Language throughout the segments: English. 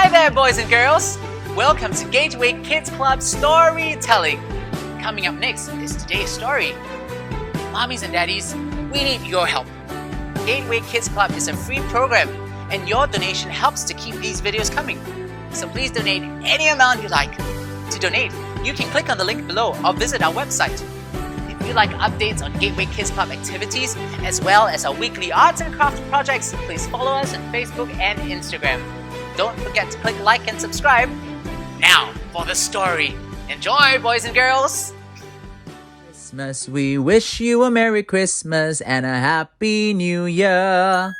Hi there, boys and girls! Welcome to Gateway Kids Club Storytelling. Coming up next is today's story. Mommies and daddies, we need your help. Gateway Kids Club is a free program, and your donation helps to keep these videos coming. So please donate any amount you like. To donate, you can click on the link below or visit our website. If you like updates on Gateway Kids Club activities, as well as our weekly arts and crafts projects, please follow us on Facebook and Instagram. Don't forget to click like and subscribe. Now for the story. Enjoy, boys and girls! Christmas, we wish you a Merry Christmas and a Happy New Year.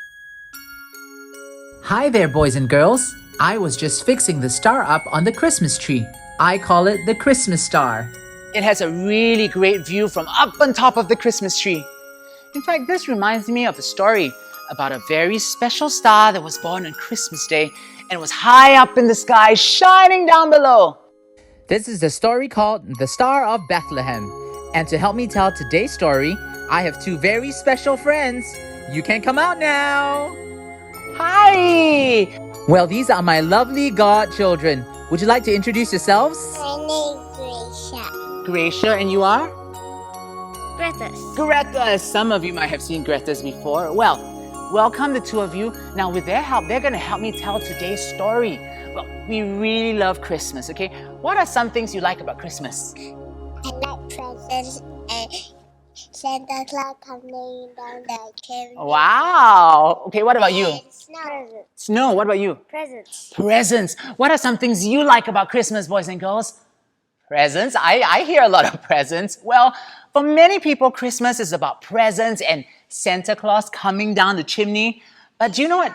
Hi there, boys and girls. I was just fixing the star up on the Christmas tree. I call it the Christmas star. It has a really great view from up on top of the Christmas tree. In fact, this reminds me of a story about a very special star that was born on Christmas Day and was high up in the sky, shining down below. This is the story called The Star of Bethlehem. And to help me tell today's story, I have two very special friends. You can come out now. Hi! Well, these are my lovely godchildren. Would you like to introduce yourselves? My name is Gracia. Gracia, and you are? Greta. Greta. Some of you might have seen Greta's before. Well, welcome the two of you. Now, with their help, they're going to help me tell today's story. Well, we really love Christmas, okay? What are some things you like about Christmas? I like presents and Santa Claus coming down the chimney. Wow! Okay, what about you? And snow. Snow, what about you? Presents. Presents. What are some things you like about Christmas, boys and girls? Presents. I hear a lot of presents. Well, for many people, Christmas is about presents and Santa Claus coming down the chimney. But do you know what?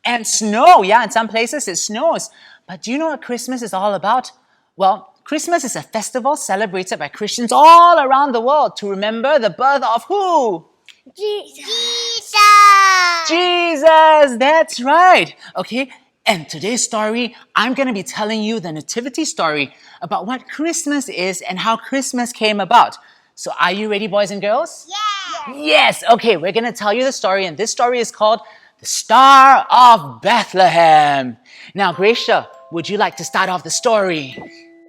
And snow. Yeah, in some places it snows. But do you know what Christmas is all about? Well, Christmas is a festival celebrated by Christians all around the world to remember the birth of who? Jesus. Jesus, that's right. Okay, and today's story, I'm going to be telling you the nativity story about what Christmas is and how Christmas came about. So are you ready, boys and girls? Yeah. Yes, okay, we're going to tell you the story, and this story is called The Star of Bethlehem. Now, Gracia, would you like to start off the story?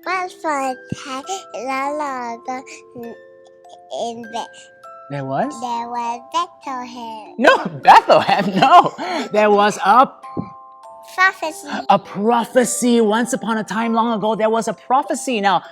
Once upon a time, long ago, in There was? there was Bethlehem. No, Bethlehem, no. There was Prophecy. a prophecy. Once upon a time long ago, there was a prophecy. Now,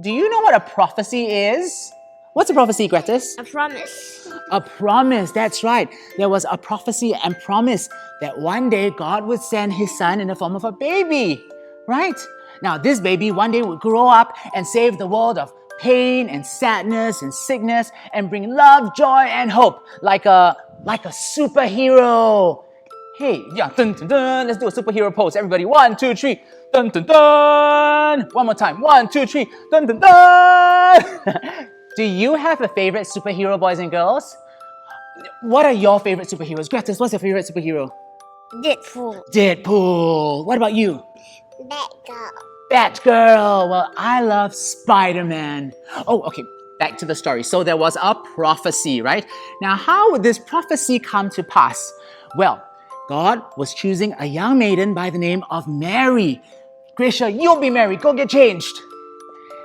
do you know what a prophecy is? What's a prophecy, Gretis? A promise. A promise, that's right. There was a prophecy and promise that one day God would send his son in the form of a baby, right? Now, this baby one day would grow up and save the world of pain and sadness and sickness and bring love, joy, and hope like a superhero. Hey, yeah, dun dun dun. Let's do a superhero pose. Everybody, 1, 2, 3, dun dun dun. One more time, 1, 2, 3, dun dun dun. Do you have a favorite superhero, boys and girls? What are your favorite superheroes? Gretis, what's your favorite superhero? Deadpool. Deadpool. What about you? Batgirl. Batgirl. Well, I love Spider-Man. Oh, okay. Back to the story. So there was a prophecy, right? Now, how would this prophecy come to pass? Well, God was choosing a young maiden by the name of Mary. Gracia, you'll be Mary. Go get changed.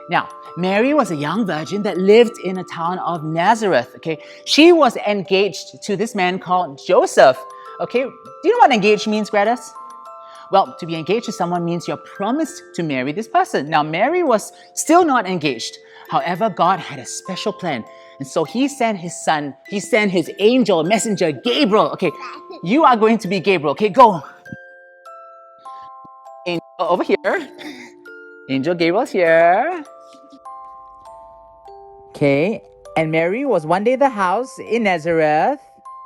Now, Mary was a young virgin that lived in a town of Nazareth, okay? She was engaged to this man called Joseph, okay? Do you know what engaged means, Gratis? Well, to be engaged to someone means you're promised to marry this person. Now, Mary was still not engaged. However, God had a special plan. And so he sent his angel, messenger, Gabriel. Okay, you are going to be Gabriel. Okay, go. Angel over here. Angel Gabriel's here. Okay, and Mary was one day at the house in Nazareth.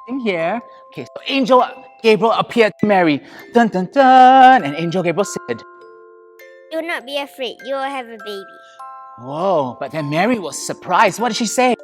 In here. Okay, so Angel Gabriel appeared to Mary. Dun dun dun. And Angel Gabriel said, Do not be afraid. You will have a baby. whoa, but then Mary was surprised. What did she say?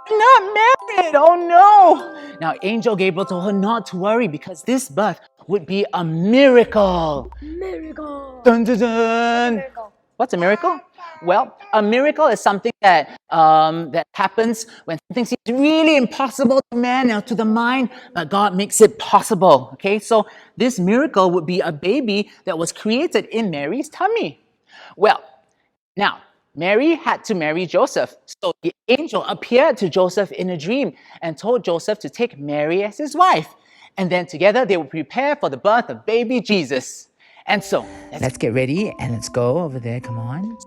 Not married. Oh no. Now Angel Gabriel told her not to worry because this birth would be a miracle. Miracle. Dun dun dun. Miracle. What's a miracle? Well, a miracle is something that that happens when something seems really impossible to man or to the mind, but God makes it possible. Okay, so this miracle would be a baby that was created in Mary's tummy. Well, now, Mary had to marry Joseph. So the angel appeared to Joseph in a dream and told Joseph to take Mary as his wife. And then together they would prepare for the birth of baby Jesus. And so, Let's get ready and let's go over there. Come on.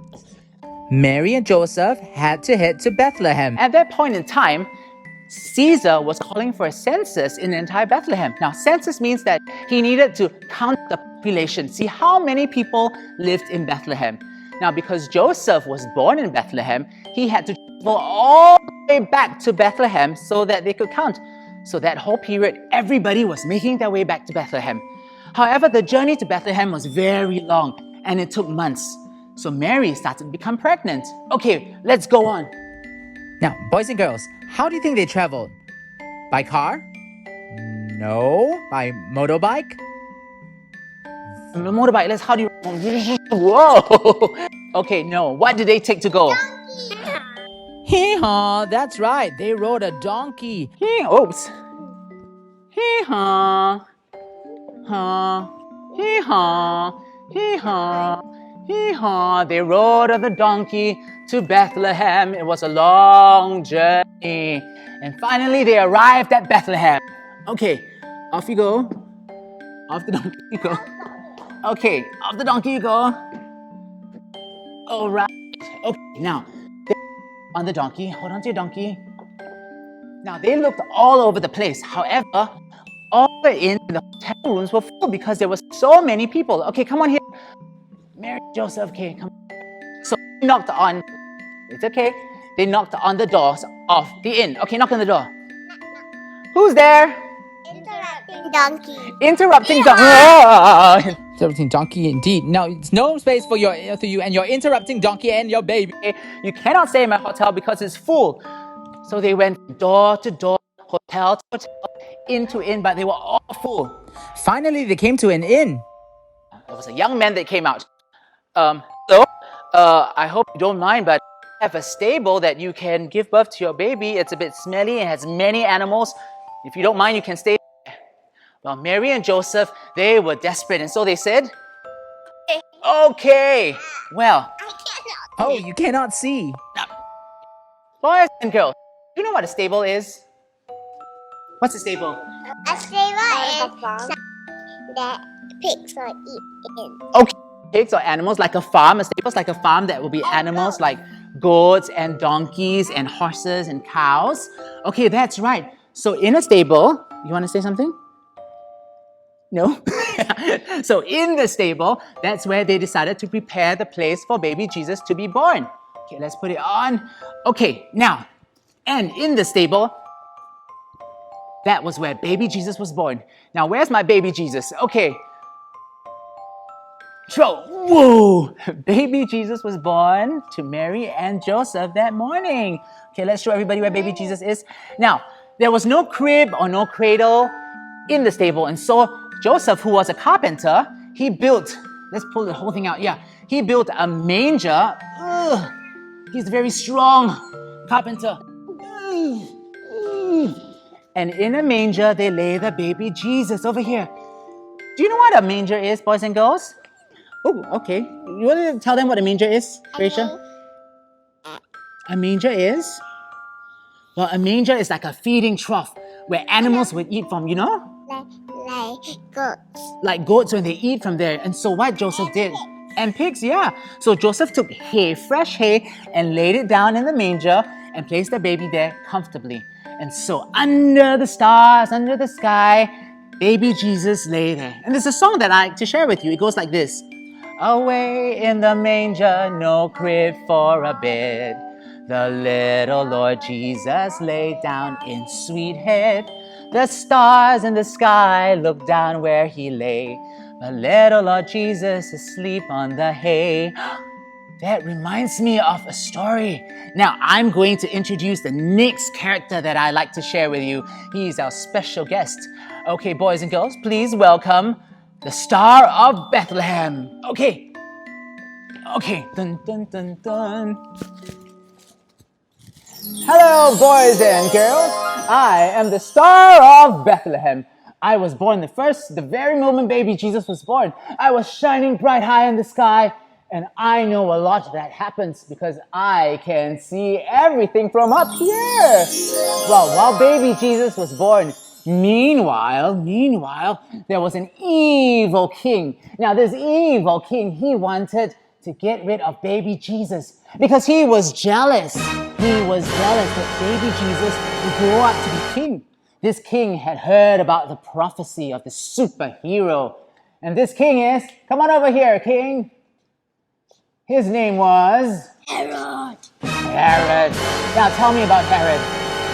Mary and Joseph had to head to Bethlehem. at that point in time, Caesar was calling for a census in the entire Bethlehem. Now, census means that he needed to count the population, see how many people lived in Bethlehem. Now, because Joseph was born in Bethlehem, he had to travel all the way back to Bethlehem so that they could count. So that whole period, everybody was making their way back to Bethlehem. However, the journey to Bethlehem was very long and it took months. So Mary started to become pregnant. Okay, let's go on. Now, boys and girls, how do you think they traveled? By car? No. By motorbike? The motorbike, how do you... Whoa! Okay, no. What did they take to go? Hee-haw, that's right. They rode a donkey. Oops. Hee-haw. Haw. Hee-haw. Hee-haw. Hee-haw. They rode on the donkey to Bethlehem. It was a long journey. And finally, they arrived at Bethlehem. Okay, off you go. Off the donkey you go. Okay, off the donkey you go. All right. Okay, now, on the donkey, hold on to your donkey. Now, they looked all over the place. However, all in the hotel rooms were full because there were so many people. Okay, come on here. Mary, Joseph, okay, come on. So they knocked on, it's okay. They knocked on the doors of the inn. Okay, knock on the door. Who's there? Interrupting donkey. Interrupting donkey. Interrupting donkey indeed. Now, it's no space for you and your interrupting donkey and your baby. You cannot stay in my hotel because it's full. So they went door to door, hotel to hotel, inn to inn, but they were all full. Finally, they came to an inn. There was a young man that came out. Hello? I hope you don't mind, but I have a stable that you can give birth to your baby. It's a bit smelly and has many animals. If you don't mind, you can stay there. Well, Mary and Joseph, they were desperate, and so they said, okay. Well, I cannot. Oh, you cannot see. boys and girls, do you know what a stable is? What's a stable? A stable is that pigs will eat in. Okay, pigs or animals, like a farm. A stable is like a farm that will be animals like goats and donkeys and horses and cows. Okay, that's right. So in a stable, you want to say something? No? So in the stable, that's where they decided to prepare the place for baby Jesus to be born. Okay, let's put it on. Okay, now, and in the stable, that was where baby Jesus was born. Now, where's my baby Jesus? Okay. Whoa! Baby Jesus was born to Mary and Joseph that morning. Okay, let's show everybody where baby Jesus is. Now, there was no crib or no cradle in the stable, and so Joseph, who was a carpenter, he built, let's pull the whole thing out, yeah. He built a manger. Ugh, he's a very strong carpenter. And in a manger, they lay the baby Jesus over here. Do you know what a manger is, boys and girls? Oh, okay. You want to tell them what a manger is, Gracia? A manger is? Well, a manger is like a feeding trough where animals would eat from, you know? Like goats. Like goats when they eat from there. And so what Joseph did, and pigs, yeah. So Joseph took hay, fresh hay, and laid it down in the manger and placed the baby there comfortably. And so under the stars, under the sky, baby Jesus lay there. And there's a song that I like to share with you. It goes like this. Away in the manger, no crib for a bed. The little Lord Jesus lay down in sweet bed. The stars in the sky looked down where he lay. The little Lord Jesus asleep on the hay. That reminds me of a story. Now, I'm going to introduce the next character that I like to share with you. He's our special guest. Okay, boys and girls, please welcome the Star of Bethlehem. Okay. Okay, dun dun dun dun. Hello, boys and girls. I am the Star of Bethlehem. I was born the very moment baby Jesus was born. I was shining bright high in the sky, and I know a lot that happens because I can see everything from up here. Well, while baby Jesus was born, meanwhile, there was an evil king. Now, this evil king, he wanted to get rid of baby Jesus because he was jealous. He was jealous that baby Jesus would grow up to be king. This king had heard about the prophecy of the superhero. And this king is, come on over here, king. His name was Herod. Herod. Now tell me about Herod.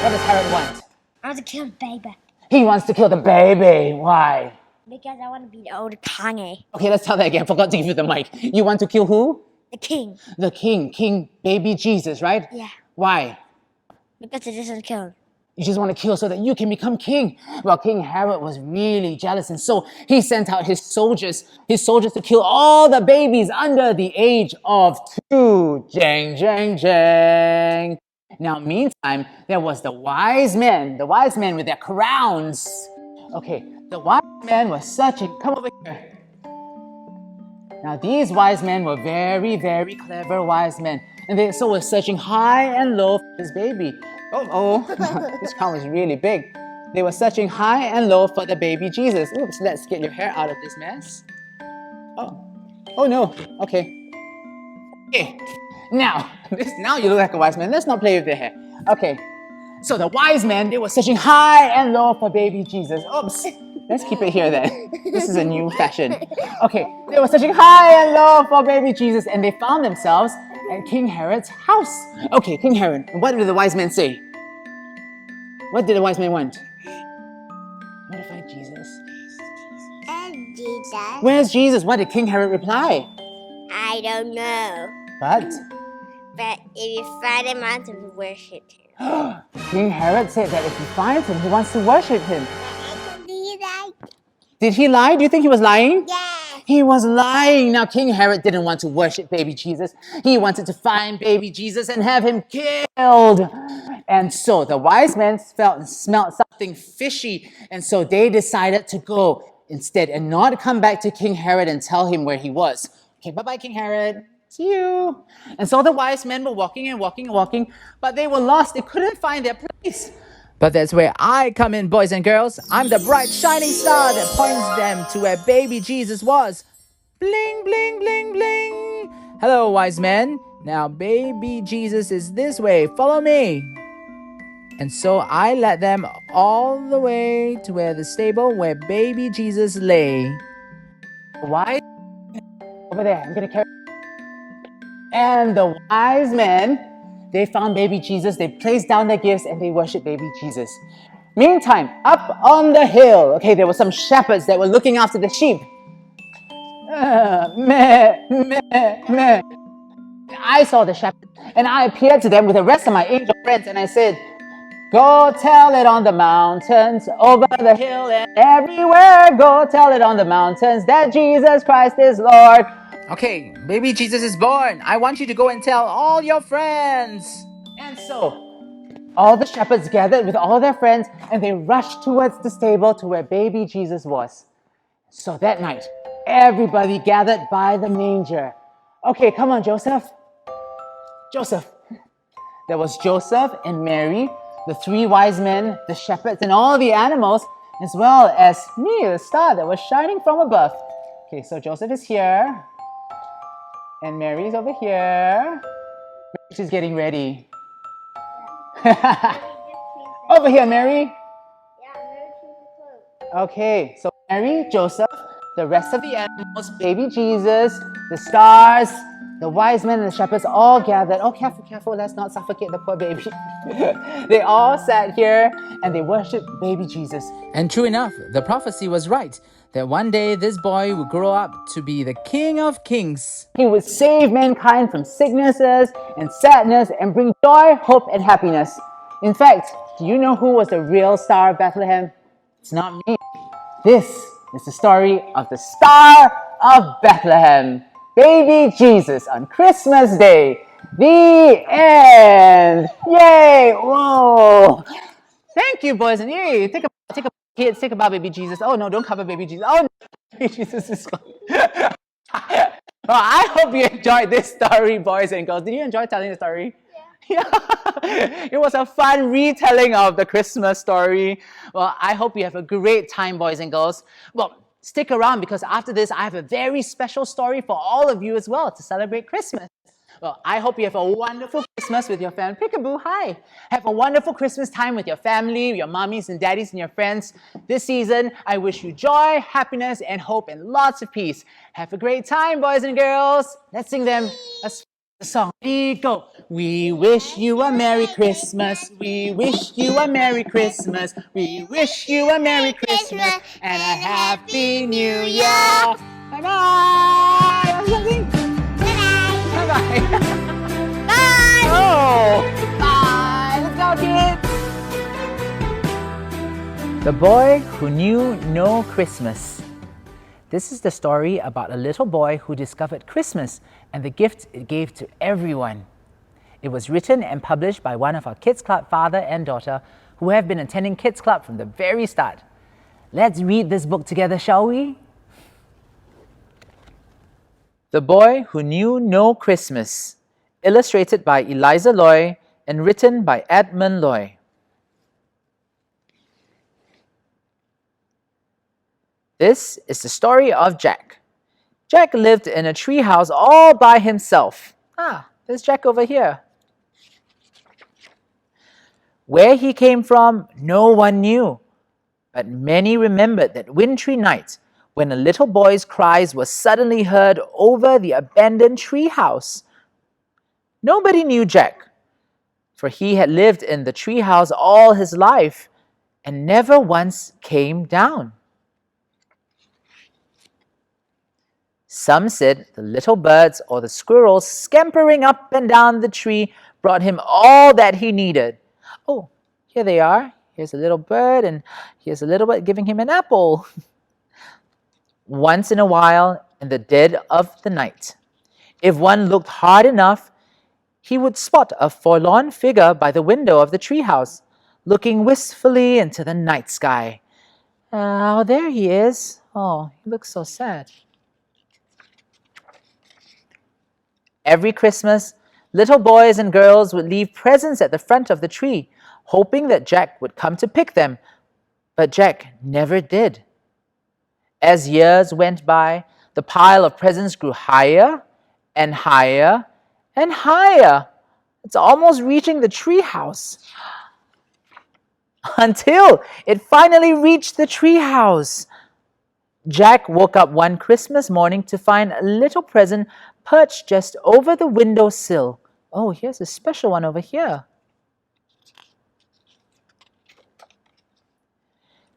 What does Herod want? I want to kill baby. He wants to kill the baby. Why? Because I want to be the old king. Okay, let's tell that again. I forgot to give you the mic. You want to kill who? The king. The king. King baby Jesus, right? Yeah. Why? Because it doesn't kill. You just want to kill so that you can become king. Well, King Herod was really jealous, and so he sent out his soldiers to kill all the babies under the age of 2. Jang, jang, jang. Now, meantime, there was the wise men with their crowns. Okay, the wise men were searching. Come over here. Now, these wise men were very, very clever wise men, and they were searching high and low for this baby. This crown was really big. They were searching high and low for the baby Jesus. Oops, let's get your hair out of this mess. Oh no, okay. Okay, now you look like a wise man. Let's not play with your hair. Okay, so the wise men, they were searching high and low for baby Jesus. Oops, let's keep it here then. This is a new fashion. Okay, they were searching high and low for baby Jesus, and they found themselves at King Herod's house. Okay, King Herod, what did the wise men say? What did the wise men want? Want to find Jesus. And Jesus. Where's Jesus? What did King Herod reply? I don't know. But But if you find him, I want to worship him. King Herod said that if he finds him, he wants to worship him. I can do that. Did he lie? Do you think he was lying? Yeah. He was lying. Now, King Herod didn't want to worship baby Jesus. He wanted to find baby Jesus and have him killed. And so the wise men smelled something fishy. And so they decided to go instead and not come back to King Herod and tell him where he was. Okay, bye-bye, King Herod. See you. And so the wise men were walking and walking and walking, but they were lost. They couldn't find their place. But that's where I come in, boys and girls. I'm the bright shining star that points them to where baby Jesus was. Bling, bling, bling, bling. Hello, wise men. Now, baby Jesus is this way. Follow me. And so I led them all the way to where the stable where baby Jesus lay. Wise over there. I'm gonna carry. And the wise men, they found baby Jesus. They placed down their gifts and they worshiped baby Jesus. Meantime, up on the hill, okay, there were some shepherds that were looking after the sheep. Meh, meh, meh. I saw the shepherds and I appeared to them with the rest of my angel friends and I said, go tell it on the mountains, over the hill and everywhere. Go tell it on the mountains that Jesus Christ is Lord. Okay, baby Jesus is born. I want you to go and tell all your friends. And so, all the shepherds gathered with all their friends and they rushed towards the stable to where baby Jesus was. So that night, everybody gathered by the manger. Okay, come on, Joseph. Joseph. There was Joseph and Mary, the 3 wise men, the shepherds, and all the animals, as well as me, the star that was shining from above. Okay, so Joseph is here. And Mary's over here. She's getting ready. Over here, Mary. Okay, so Mary, Joseph, the rest of the animals, baby Jesus, the stars, the wise men and the shepherds all gathered. Oh, careful, careful, let's not suffocate the poor baby. They all sat here and they worshipped baby Jesus. And true enough, the prophecy was right, that one day this boy would grow up to be the King of Kings. He would save mankind from sicknesses and sadness and bring joy, hope, and happiness. In fact, do you know who was the real star of Bethlehem? It's not me. This is the story of the Star of Bethlehem. baby Jesus on Christmas Day. The end. Yay! Whoa! Thank you, boys and yay! Kids, think about baby Jesus. Oh no, don't cover baby Jesus. Oh no, baby Jesus is gone. Well, I hope you enjoyed this story, boys and girls. Did you enjoy telling the story? Yeah. It was a fun retelling of the Christmas story. Well, I hope you have a great time, boys and girls. Well, stick around because after this, I have a very special story for all of you as well to celebrate Christmas. Well, I hope you have a wonderful Christmas with your family. Peekaboo, hi. Have a wonderful Christmas time with your family, your mommies and daddies and your friends. This season, I wish you joy, happiness, and hope, and lots of peace. Have a great time, boys and girls. Let's sing them a song. We go. We wish you a Merry Christmas. We wish you a Merry Christmas. We wish you a Merry Christmas and a Happy New Year. Bye-bye. Bye-bye. Bye. Oh. Bye. Let's go, kids. The Boy Who Knew No Christmas. This is the story about a little boy who discovered Christmas and the gift it gave to everyone. It was written and published by one of our Kids Club father and daughter who have been attending Kids Club from the very start. Let's read this book together, shall we? The Boy Who Knew No Christmas, illustrated by Eliza Loy and written by Edmund Loy. This is the story of Jack. Jack lived in a treehouse all by himself. There's Jack over here. Where he came from, no one knew, but many remembered that wintry night when a little boy's cries were suddenly heard over the abandoned treehouse. Nobody knew Jack, for he had lived in the treehouse all his life and never once came down. Some said the little birds or the squirrels scampering up and down the tree brought him all that he needed. Oh, here they are. Here's a little bird and here's a little bird giving him an apple. Once in a while, in the dead of the night, if one looked hard enough, he would spot a forlorn figure by the window of the treehouse, looking wistfully into the night sky. Oh, there he is. Oh, he looks so sad. Every Christmas, little boys and girls would leave presents at the front of the tree, hoping that Jack would come to pick them. But Jack never did. As years went by, the pile of presents grew higher and higher and higher. It's almost reaching the treehouse. Until it finally reached the treehouse. Jack woke up one Christmas morning to find a little present perched just over the windowsill. Oh, here's a special one over here.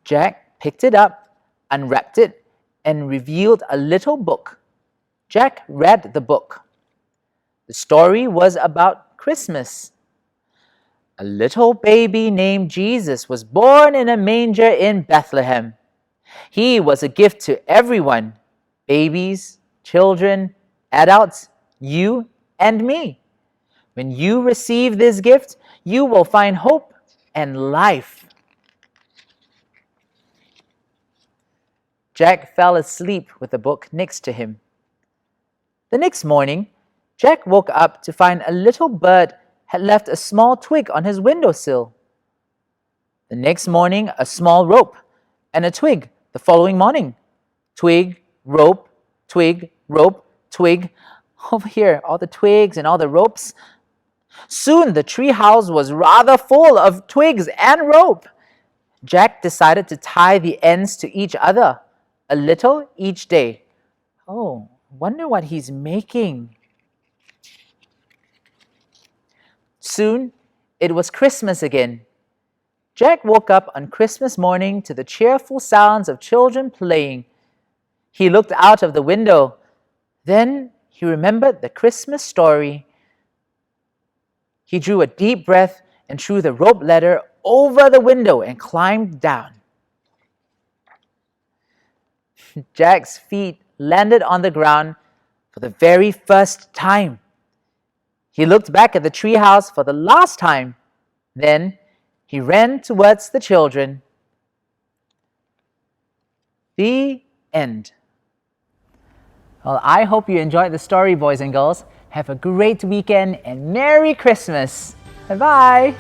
Jack picked it up, unwrapped it, and revealed a little book. Jack read the book. The story was about Christmas. A little baby named Jesus was born in a manger in Bethlehem. He was a gift to everyone, babies, children, adults, you and me. When you receive this gift, you will find hope and life. Jack fell asleep with the book next to him. The next morning, Jack woke up to find a little bird had left a small twig on his windowsill. The next morning, a small rope and a twig. The following morning, twig, rope, twig, rope, twig. Over here, all the twigs and all the ropes. Soon the treehouse was rather full of twigs and rope. Jack decided to tie the ends to each other, a little each day. Oh, wonder what he's making. Soon, it was Christmas again. Jack woke up on Christmas morning to the cheerful sounds of children playing. He looked out of the window. Then he remembered the Christmas story. He drew a deep breath and threw the rope ladder over the window and climbed down. Jack's feet landed on the ground for the very first time. He looked back at the treehouse for the last time. Then he ran towards the children. The end. Well, I hope you enjoyed the story, boys and girls. Have a great weekend and Merry Christmas. Bye-bye.